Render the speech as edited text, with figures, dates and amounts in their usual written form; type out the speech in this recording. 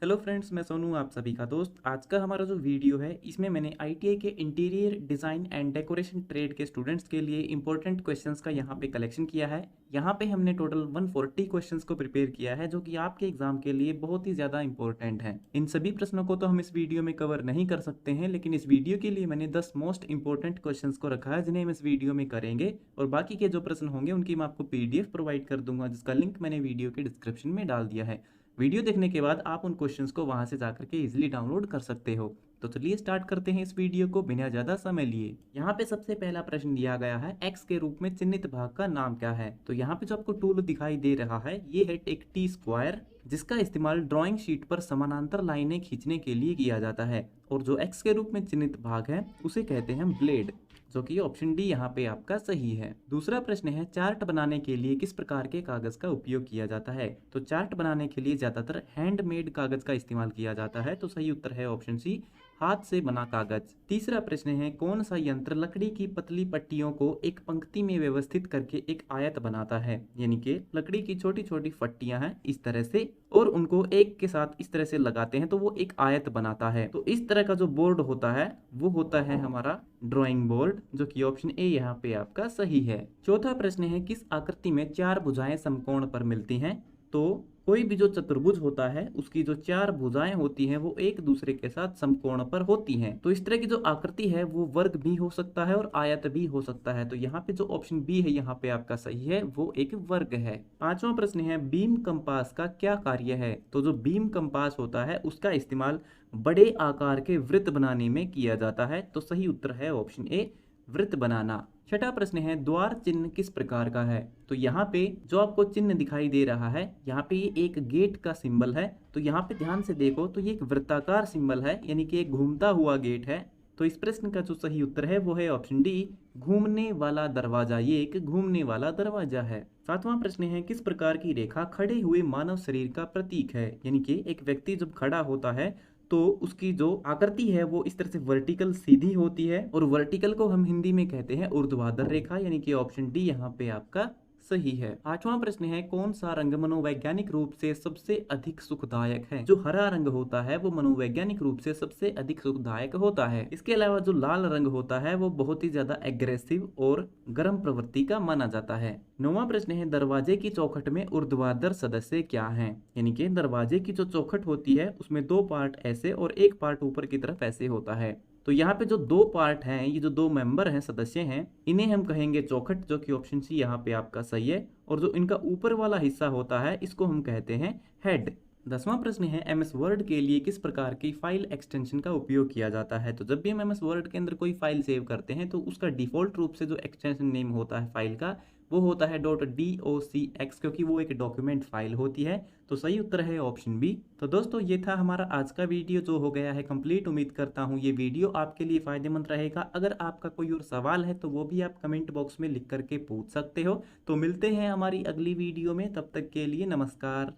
Hello friends, मैं सोनू आप सभी का दोस्त। आज का हमारा जो वीडियो है इसमें मैंने आईटीआई के interior design and decoration trade के स्टूडेंट्स के लिए इंपॉर्टेंट क्वेश्चंस का यहाँ पे कलेक्शन किया है। यहाँ पे हमने टोटल 140 क्वेश्चंस को प्रिपेयर किया है जो कि आपके एग्जाम के लिए बहुत ही ज़्यादा इंपॉर्टेंट है। इन सभी प्रश्नों को तो हम इस वीडियो में कवर नहीं कर सकते हैं, लेकिन इस वीडियो के लिए मैंने 10 मोस्ट इंपॉर्टेंट क्वेश्चन को रखा है जिन्हें हम इस वीडियो में करेंगे, और बाकी के जो प्रश्न होंगे उनकी मैं आपको पीडीएफ प्रोवाइड कर दूंगा, जिसका लिंक मैंने वीडियो के डिस्क्रिप्शन में डाल दिया है। वीडियो देखने के बाद आप उन क्वेश्चंस को वहां से जाकर के इजीली डाउनलोड कर सकते हो। तो चलिए स्टार्ट करते हैं इस वीडियो को बिना ज़्यादा समय लिए। यहाँ पे सबसे पहला प्रश्न दिया गया है, एक्स के रूप में चिन्हित भाग का नाम क्या है। तो यहाँ पे जो आपको टूल दिखाई दे रहा है ये है एक टी स्क्वायर, जिसका इस्तेमाल ड्राइंग शीट पर समानांतर लाइनें खींचने के लिए किया जाता है। और जो एक्स के रूप में चिन्हित भाग है उसे कहते हैं ब्लेड, जो कि ऑप्शन डी यहाँ पे आपका सही है। दूसरा प्रश्न है, चार्ट बनाने के लिए किस प्रकार के कागज का उपयोग किया जाता है। तो चार्ट बनाने के लिए ज्यादातर हैंडमेड कागज का इस्तेमाल किया जाता है। तो सही उत्तर है ऑप्शन सी, हाथ से बना कागज। तीसरा प्रश्न है, कौन सा यंत्र लकड़ी की पतली पट्टियों को एक पंक्ति में व्यवस्थित करके एक आयत बनाता है। यानी कि लकड़ी की छोटी छोटी पट्टियां हैं इस तरह से, और उनको एक के साथ इस तरह से लगाते हैं तो वो एक आयत बनाता है। तो इस तरह का जो बोर्ड होता है वो होता है हमारा ड्राइंग बोर्ड, जो कि ऑप्शन ए यहाँ पे आपका सही है। चौथा प्रश्न है, किस आकृति में चार भुजाएं समकोण पर मिलती हैं। तो कोई भी जो चतुर्भुज होता है उसकी जो चार भुजाएं होती हैं वो एक दूसरे के साथ समकोण पर होती हैं। तो इस तरह की जो आकृति है वो वर्ग भी हो सकता है और आयत भी हो सकता है। तो यहाँ पे जो ऑप्शन बी है यहाँ पे आपका सही है, वो एक वर्ग है। पांचवा प्रश्न है, बीम कंपास का क्या कार्य है। तो जो बीम कंपास होता है उसका इस्तेमाल बड़े आकार के वृत्त बनाने में किया जाता है। तो सही उत्तर है ऑप्शन ए, वृत्त बनाना। छठा प्रश्न है, द्वार चिन्ह किस प्रकार का है। तो यहाँ पे जो आपको चिन्ह दिखाई दे रहा है, यहाँ पे ये एक गेट का सिंबल है। तो यहाँ पे ध्यान से देखो तो ये एक वृत्ताकार सिंबल है, यानी कि एक घूमता हुआ गेट है। तो इस प्रश्न का जो सही उत्तर है वो है ऑप्शन डी, घूमने वाला दरवाजा। ये एक घूमने वाला दरवाजा है। सातवां प्रश्न है, किस प्रकार की रेखा खड़े हुए मानव शरीर का प्रतीक है। यानी कि एक व्यक्ति जब खड़ा होता है तो उसकी जो आकृति है वो इस तरह से वर्टिकल सीधी होती है, और वर्टिकल को हम हिंदी में कहते हैं ऊर्ध्वाधर रेखा। यानी कि ऑप्शन डी यहाँ पे आपका सही है। आठवां प्रश्न है, कौन सा रंग मनोवैज्ञानिक रूप से सबसे अधिक सुखदायक है। जो हरा रंग होता है वो मनोवैज्ञानिक रूप से सबसे अधिक सुखदायक होता है। इसके अलावा जो लाल रंग होता है वो बहुत ही ज्यादा एग्रेसिव और गर्म प्रवृत्ति का माना जाता है। नौवां प्रश्न है, दरवाजे की चौखट में ऊर्ध्वाधर सदस्य क्या हैं। यानी कि दरवाजे की जो चौखट होती है उसमें दो पार्ट ऐसे और एक पार्ट ऊपर की तरफ ऐसे होता है। तो यहाँ पे जो दो पार्ट हैं, ये जो दो मेंबर हैं, सदस्य हैं, इन्हें हम कहेंगे चौखट, जो कि ऑप्शन सी यहाँ पे आपका सही है। और जो इनका ऊपर वाला हिस्सा होता है इसको हम कहते हैं हेड। 10वां प्रश्न है, एमएस वर्ड के लिए किस प्रकार की फाइल एक्सटेंशन का उपयोग किया जाता है। तो जब भी हम एमएस वर्ड के अंदर कोई फाइल सेव करते हैं तो उसका डिफॉल्ट रूप से जो एक्सटेंशन नेम होता है फाइल का वो होता है .docx, क्योंकि वो एक डॉक्यूमेंट फाइल होती है। तो सही उत्तर है ऑप्शन बी। तो दोस्तों ये था हमारा आज का वीडियो जो हो गया है कंप्लीट। उम्मीद करता हूँ ये वीडियो आपके लिए फायदेमंद रहेगा। अगर आपका कोई और सवाल है तो वो भी आप कमेंट बॉक्स में लिख करके पूछ सकते हो। तो मिलते हैं हमारी अगली वीडियो में, तब तक के लिए नमस्कार।